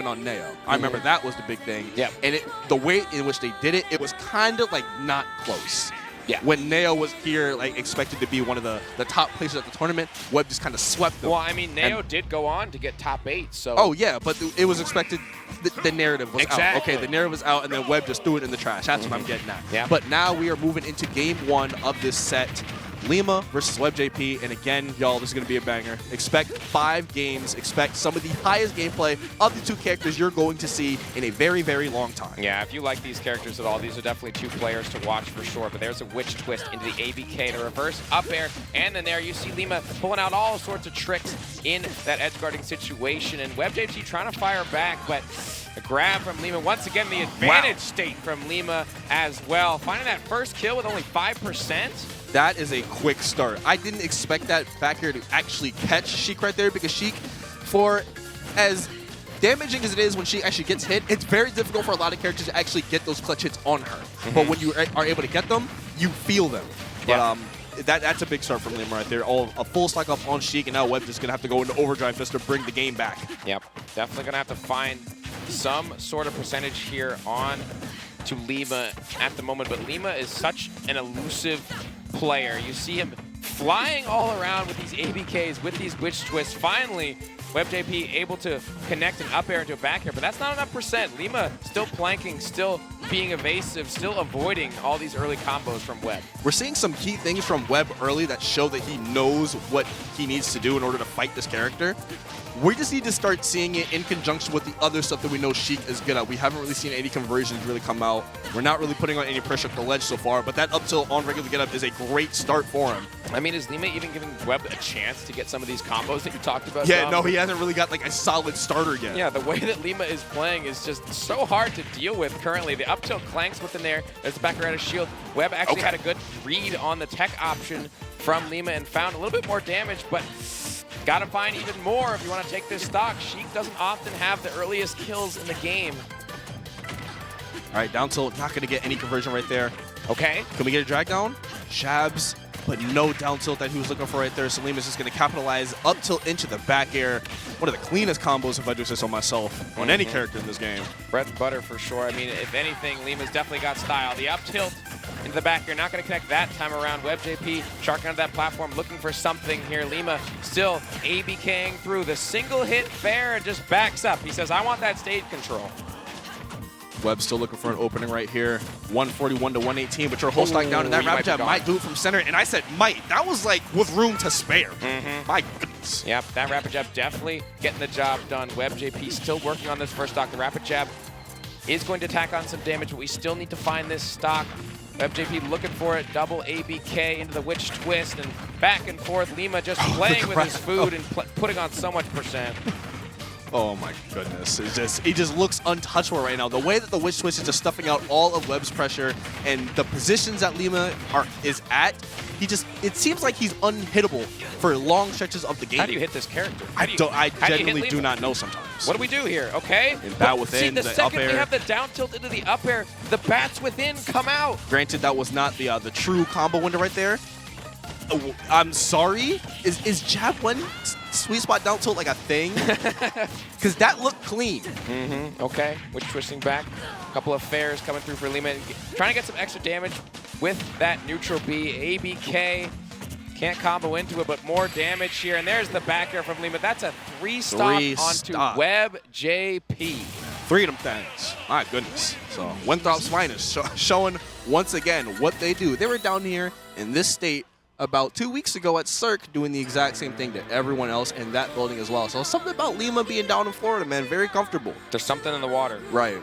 happened on Neo. I remember that was the big thing. Yeah. And the way in which they did it, it was kind of like not close. Yeah. When Neo was here, like expected to be one of the top places at the tournament, Webb just kind of swept them. Well, I mean, Neo did go on to get top 8, so. Oh yeah, but it was expected. The narrative was out. Okay, the narrative was out, and then Webb just threw it in the trash. That's what I'm getting at. Yeah. But now we are moving into game 1 of this set. Lima versus WebbJP, and again, y'all, this is going to be a banger. Expect 5 games. Expect some of the highest gameplay of the 2 characters you're going to see in a very, very long time. Yeah, if you like these characters at all, these are definitely 2 players to watch for sure. But there's a witch twist into the ABK, the reverse up air, and then there you see Lima pulling out all sorts of tricks in that edge guarding situation, and WebbJP trying to fire back, but a grab from Lima. Once again, the advantage state from Lima as well. Finding that first kill with only 5%. That is a quick start. I didn't expect that back here to actually catch Sheik right there, because Sheik, for as damaging as it is when she actually gets hit, it's very difficult for a lot of characters to actually get those clutch hits on her. But when you are able to get them, you feel them. But that's a big start from Lima right there. A full stack up on Sheik, and now Webb just going to have to go into overdrive just to bring the game back. Yep, definitely going to have to find some sort of percentage here on to Lima at the moment. But Lima is such an elusive player. You see him flying all around with these ABKs, with these witch twists. Finally, WebbJP able to connect an up air into a back air, but that's not enough percent. Lima still planking, still being evasive, still avoiding all these early combos from Webb. We're seeing some key things from Webb early that show that he knows what he needs to do in order to fight this character. We just need to start seeing it in conjunction with the other stuff that we know Sheik is good at. We haven't really seen any conversions really come out. We're not really putting on any pressure at the ledge so far, but that up tilt on regular get up is a great start for him. I mean, is Lima even giving Webb a chance to get some of these combos that you talked about? Yeah, no, he hasn't really got like a solid starter yet. Yeah, the way that Lima is playing is just so hard to deal with currently. The up tilt clanks within there. There's the back air out of shield. Webb actually had a good read on the tech option from Lima and found a little bit more damage, but got to find even more if you want to take this stock. Sheik doesn't often have the earliest kills in the game. All right, down tilt, not going to get any conversion right there. Okay. Can we get a drag down? Shabs, but no down tilt that he was looking for right there. So Lima's just going to capitalize up tilt into the back air. One of the cleanest combos, if I do say so myself, on any character in this game. Bread and butter for sure. I mean, if anything, Lima's definitely got style. The up tilt into the back air, not going to connect that time around. WebbJP sharking onto that platform, looking for something here. Lima still ABKing through the single hit fair and just backs up. He says, I want that stage control. Webb still looking for an opening right here. 141 to 118, but your whole stack down, and that rapid jab might do it from center. And I said might. That was like with room to spare. My goodness. Yep, that rapid jab definitely getting the job done. WebbJP still working on this first stock. The rapid jab is going to tack on some damage, but we still need to find this stock. WebbJP looking for it, double ABK into the witch twist, and back and forth. Lima just playing with his food and putting on so much percent. Oh my goodness, he just looks untouchable right now. The way that the witch twist is just stuffing out all of Webb's pressure and the positions that Lima is at, it seems like he's unhittable for long stretches of the game. How do you hit this character? I genuinely do not know sometimes. What do we do here? Okay. And bat within, see, the second up air. we have the down tilt into the up air, the bats within come out. Granted, that was not the true combo window right there. I'm sorry. Is jab one sweet spot down tilt like a thing? Because that looked clean. Okay, witch twisting back. A couple of fairs coming through for Lima. Trying to get some extra damage with that neutral B. ABK can't combo into it, but more damage here. And there's the back air from Lima. That's a 3-stock onto WebbJP. 3 of them things. My goodness. So Winthrop's finest showing once again what they do. They were down here in this state about 2 weeks ago at Cirque doing the exact same thing to everyone else in that building as well. So something about Lima being down in Florida, man, very comfortable. There's something in the water. Right.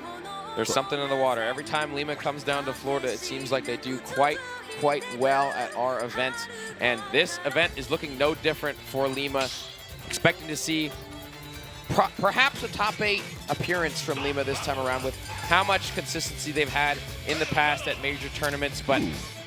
There's something in the water. Every time Lima comes down to Florida, it seems like they do quite well at our events. And this event is looking no different for Lima. Expecting to see perhaps a top 8 appearance from Lima this time around with how much consistency they've had in the past at major tournaments. But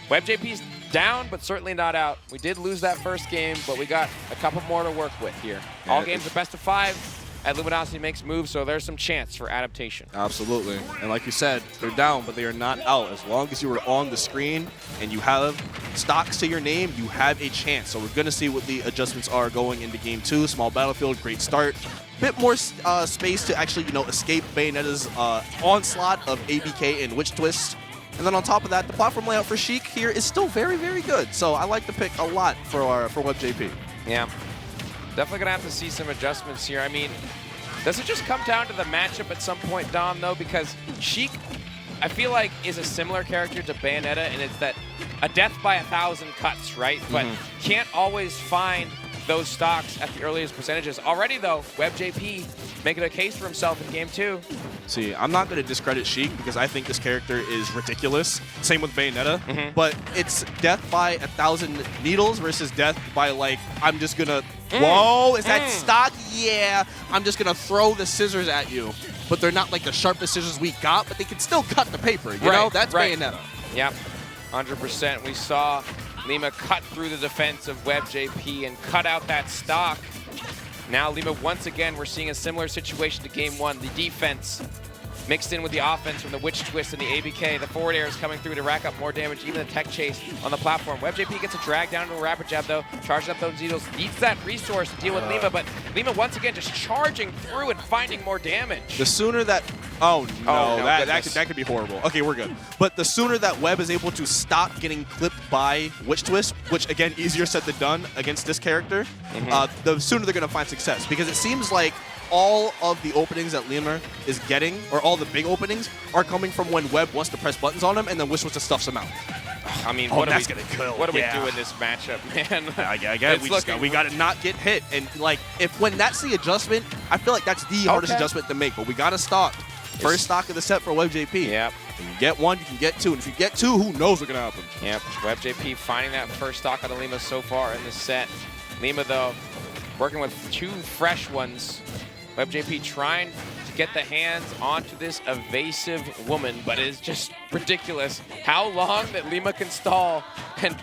WebbJP's down, but certainly not out. We did lose that first game, but we got a couple more to work with here. All games are best of 5. and Luminosity makes moves, so there's some chance for adaptation. Absolutely. And like you said, they're down, but they are not out. As long as you are on the screen and you have stocks to your name, you have a chance. So we're going to see what the adjustments are going into Game 2. Small battlefield, great start. Bit more space to actually, escape Bayonetta's onslaught of ABK and Witch Twist. And then on top of that, the platform layout for Sheik here is still very, very good. So I like the pick a lot for WebbJP. Yeah. Definitely going to have to see some adjustments here. I mean, does it just come down to the matchup at some point, Dom, though? Because Sheik, I feel like, is a similar character to Bayonetta, and it's that a death by 1,000 cuts, right? But can't always find those stocks at the earliest percentages. Already, though, WebbJP making a case for himself in Game 2. See, I'm not going to discredit Sheik because I think this character is ridiculous. Same with Bayonetta. But it's death by 1,000 needles versus death by, like, I'm just going to... Whoa, is that stock? Yeah. I'm just going to throw the scissors at you. But they're not, like, the sharpest scissors we got, but they can still cut the paper, you know? That's Bayonetta. Yep, 100%. We saw Lima cut through the defense of WebbJP and cut out that stock. Now Lima, once again, we're seeing a similar situation to Game 1. The defense mixed in with the offense from the Witch Twist and the ABK. The forward air is coming through to rack up more damage, even the tech chase on the platform. WebbJP gets a drag down to a rapid jab, though, charging up those needles, needs that resource to deal with Lima, but Lima, once again, just charging through and finding more damage. The sooner that... Oh, no, that could be horrible. Okay, we're good. But the sooner that Webb is able to stop getting clipped by Witch Twist, which, again, easier said than done against this character, the sooner they're going to find success. Because it seems like all of the openings that Lima is getting, or all the big openings, are coming from when Webb wants to press buttons on him and then Witch Twist stuffs him out. I mean, what do we do in this matchup, man? I get it. We got to not get hit. And, like, when that's the adjustment, I feel like that's the hardest adjustment to make. But we got to stop. First stock of the set for WebbJP. Yep. If you get one, you can get two. And if you get two, who knows what's going to happen? Yep. WebbJP finding that first stock out of Lima so far in the set. Lima, though, working with two fresh ones. WebbJP trying to get the hands onto this evasive woman, but it is just ridiculous how long that Lima can stall and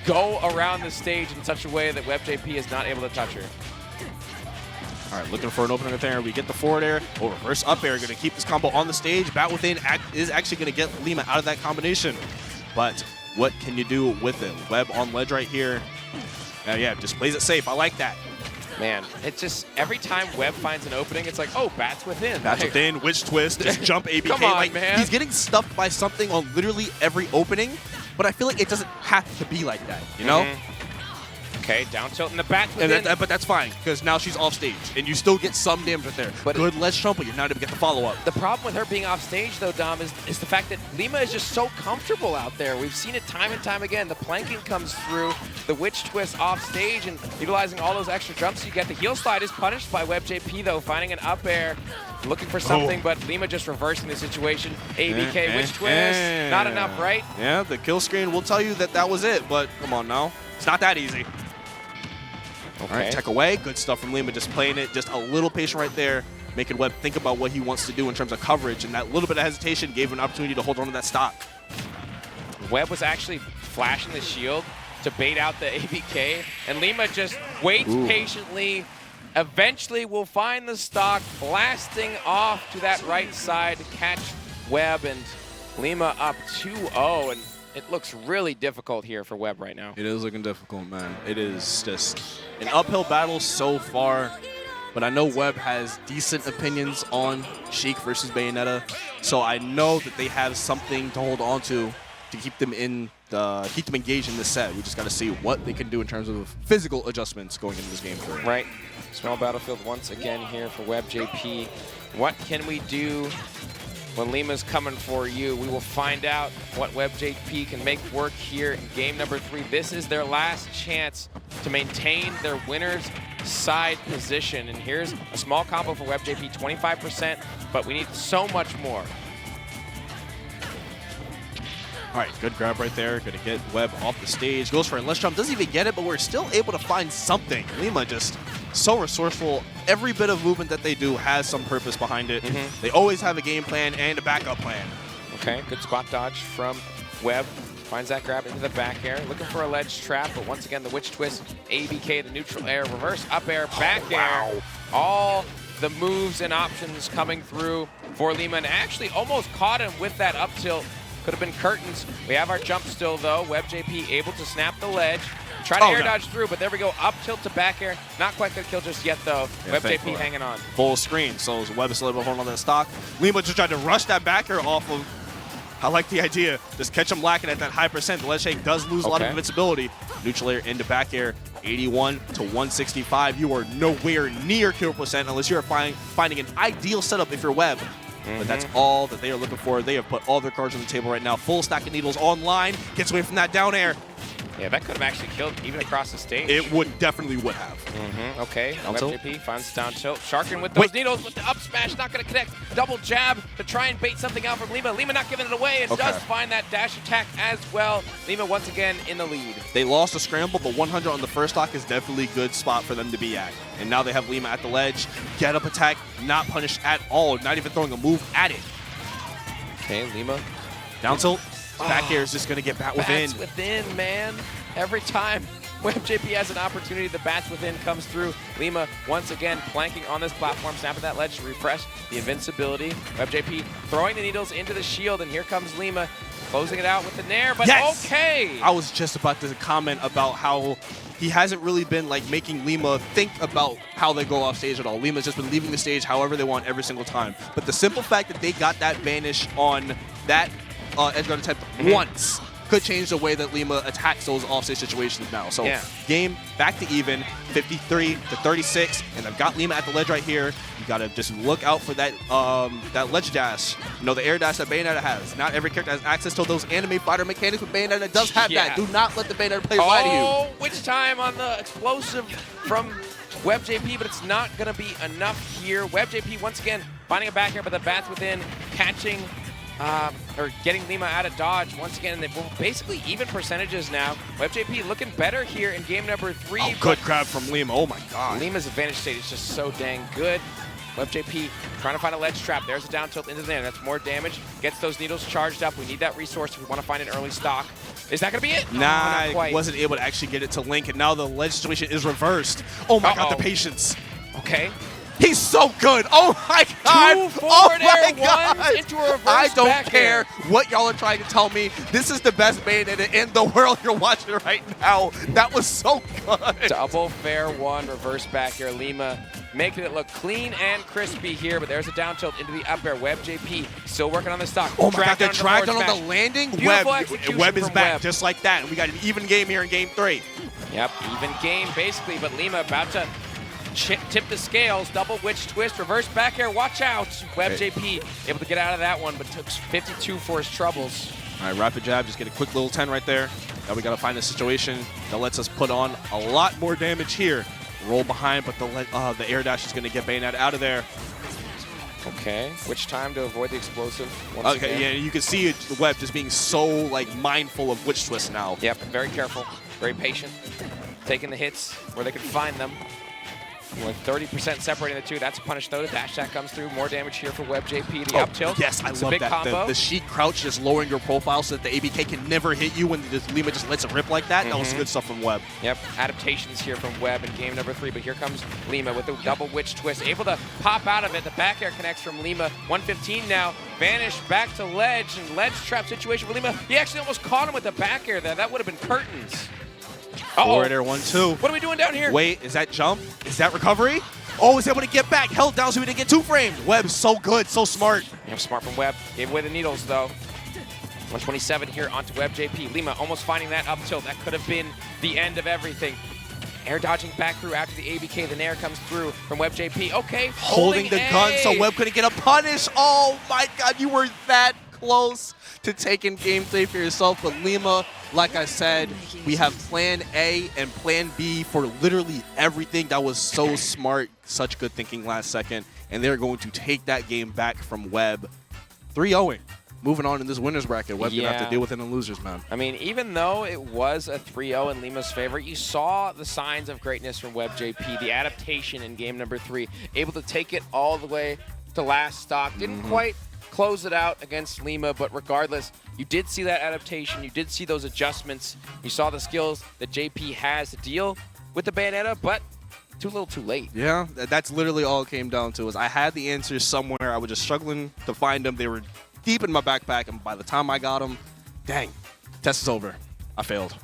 go around the stage in such a way that WebbJP is not able to touch her. All right, looking for an opening there. We get the forward air, or reverse up air. Going to keep this combo on the stage. Bat within is actually going to get Lima out of that combination. But what can you do with it? Webb on ledge right here. Yeah, just plays it safe. I like that. Man, it's just every time Webb finds an opening, it's like, oh, Bats within. Bats within, Witch Twist, just jump ABK. Come on, man. He's getting stuffed by something on literally every opening, but I feel like it doesn't have to be like that, you know? Okay, down tilt in the Bats within. But that's fine, because now she's off stage, and you still get some damage right there. But good ledge jump, but you're not able to get the follow-up. The problem with her being off stage, though, Dom, is the fact that Lima is just so comfortable out there. We've seen it time and time again. The planking comes through, the Witch Twist off stage, and utilizing all those extra jumps you get. The heel slide is punished by WebbJP, though, finding an up air, looking for something, but Lima just reversing the situation. ABK, Witch Twist, not enough, right? Yeah, the kill screen will tell you that that was it, but come on now. It's not that easy. Okay. All right, tech away. Good stuff from Lima, just playing it, just a little patient right there, making Webb think about what he wants to do in terms of coverage, and that little bit of hesitation gave him an opportunity to hold on to that stock. Webb was actually flashing the shield to bait out the ABK, and Lima just waits patiently, eventually will find the stock, blasting off to that right side to catch Webb, and Lima up 2-0, and it looks really difficult here for Webb right now. It is looking difficult, man. It is just an uphill battle so far, but I know Webb has decent opinions on Sheik versus Bayonetta, so I know that they have something to hold on to keep them engaged in this set. We just got to see what they can do in terms of physical adjustments going into this game. Right. Small battlefield once again here for WebbJP. What can we do when Lima's coming for you? We will find out what WebbJP can make work here in game number 3. This is their last chance to maintain their winner's side position. And here's a small combo for WebbJP, 25%, but we need so much more. All right, good grab right there. Going to get Webb off the stage. Goes for a let's jump. Doesn't even get it, but we're still able to find something. Lima just so resourceful. Every bit of movement that they do has some purpose behind it. They always have a game plan and a backup plan. Okay, good spot dodge from Webb. Finds that grab into the back air. Looking for a ledge trap, but once again, the Witch Twist, ABK, the neutral air, reverse up air, back air. All the moves and options coming through for Lima, and actually almost caught him with that up tilt. Could have been curtains. We have our jump still, though. WebbJP able to snap the ledge. Try to air dodge through, but there we go. Up tilt to back air. Not quite going to kill just yet, though. Yeah, WebbJP hanging on. Full screen, so Webb is a little bit holding on that stock. Lima just tried to rush that back air off of. I like the idea. Just catch him lacking at that high percent. The ledge shake does lose a lot of invincibility. Neutral air into back air, 81 to 165. You are nowhere near kill percent unless you're finding an ideal setup if you're Webb. But that's all that they are looking for. They have put all their cards on the table right now. Full stack of needles online. Gets away from that down air. Yeah, that could have actually killed even across the stage. It definitely would have. Okay, WebbJP finds down tilt. Sharkin with those needles, with the up smash, not going to connect. Double jab to try and bait something out from Lima. Lima not giving it away, and does find that dash attack as well. Lima once again in the lead. They lost a scramble, but 100 on the first stock is definitely a good spot for them to be at. And now they have Lima at the ledge. Get up attack, not punished at all, not even throwing a move at it. Okay, Lima. Down tilt. Back air is just going to get bat within. Bats within, man. Every time WebbJP has an opportunity, the bats within comes through. Lima once again planking on this platform, snapping that ledge to refresh the invincibility. WebbJP throwing the needles into the shield, and here comes Lima closing it out with the nair, but okay. I was just about to comment about how he hasn't really been like making Lima think about how they go off stage at all. Lima's just been leaving the stage however they want every single time. But the simple fact that they got that banish on that edge guard attempt once could change the way that Lima attacks those offstage situations now. So game back to even, 53 to 36, and I've got Lima at the ledge right here. You gotta just look out for that that ledge dash. You know, the air dash that Bayonetta has. Not every character has access to those anime fighter mechanics, but Bayonetta does have that. Do not let the Bayonetta player lie to you. Oh, which time on the explosive from WebbJP, but it's not gonna be enough here. WebbJP once again finding a back air, but the bats within catching or getting Lima out of dodge once again. They're basically even percentages now. WebbJP looking better here in game number 3. Oh, good grab from Lima. Oh my god. Lima's advantage state is just so dang good. WebbJP trying to find a ledge trap. There's a down tilt into there. That's more damage. Gets those needles charged up. We need that resource if we want to find an early stock. Is that going to be it? Nah, no, wasn't able to actually get it to Link, and now the ledge situation is reversed. Oh my god, the patience. Okay. He's so good. Oh my god. 2 forward air ones into a reverse I don't back care air. what y'all are trying to tell me. This is the best Bayonetta in the world you're watching right now. That was so good. Double fair one, reverse back air. Lima making it look clean and crispy here, but there's a down tilt into the up air. WebbJP still working on the stock. Oh my god, that drag down on the landing. Webb is back just like that. And we got an even game here in game 3. Yep, even game basically, but Lima about to tip the scales, double witch twist, reverse back air, watch out. WebbJP able to get out of that one, but took 52 for his troubles. All right, rapid jab, just get a quick little 10 right there. Now we got to find a situation that lets us put on a lot more damage here. Roll behind, but the air dash is going to get Bayonetta out of there. Okay, which time to avoid the explosive once again. Yeah, you can see the Webb just being so like mindful of witch twist now. Yep, very careful, very patient, taking the hits where they can find them. With 30% separating the two, that's a punish though. The dash attack comes through, more damage here for WebbJP. The up tilt. Yes, I love big that. Combo. The Sheik crouch just lowering your profile so that the ABK can never hit you when Lima just lets it rip like that. That was good stuff from Webb. Yep, adaptations here from Webb in game number 3, but here comes Lima with the double witch twist. Able to pop out of it. The back air connects from Lima. 115 now. Vanish back to ledge, and ledge trap situation for Lima. He actually almost caught him with the back air there. That would have been curtains. Forward air 1-2. What are we doing down here? Wait, is that jump? Is that recovery? Oh, is able to get back. Held down so we didn't get 2 framed. Webb's so good, so smart. Yeah, smart from Webb. Gave away the needles, though. 127 here onto WebbJP. Lima almost finding that up tilt. That could have been the end of everything. Air dodging back through after the ABK. The nair comes through from WebbJP. Okay, holding the gun so Webb couldn't get a punish. Oh my god, you were that close to taking game 3 for yourself. But Lima, like I said, we have plan A and plan B for literally everything. That was so smart, such good thinking last second. And they're going to take that game back from Webb 3-0. Moving on in this winner's bracket, Webb's going to have to deal with it in the losers, man. I mean, even though it was a 3-0 in Lima's favor, you saw the signs of greatness from WebbJP, the adaptation in game number 3, able to take it all the way to last stock. Didn't quite close it out against Lima, but regardless, you did see that adaptation. You did see those adjustments. You saw the skills that JP has to deal with the Bayonetta, but too little too late. Yeah, that's literally all it came down to. Is I had the answers somewhere. I was just struggling to find them. They were deep in my backpack, and by the time I got them, dang, test is over. I failed.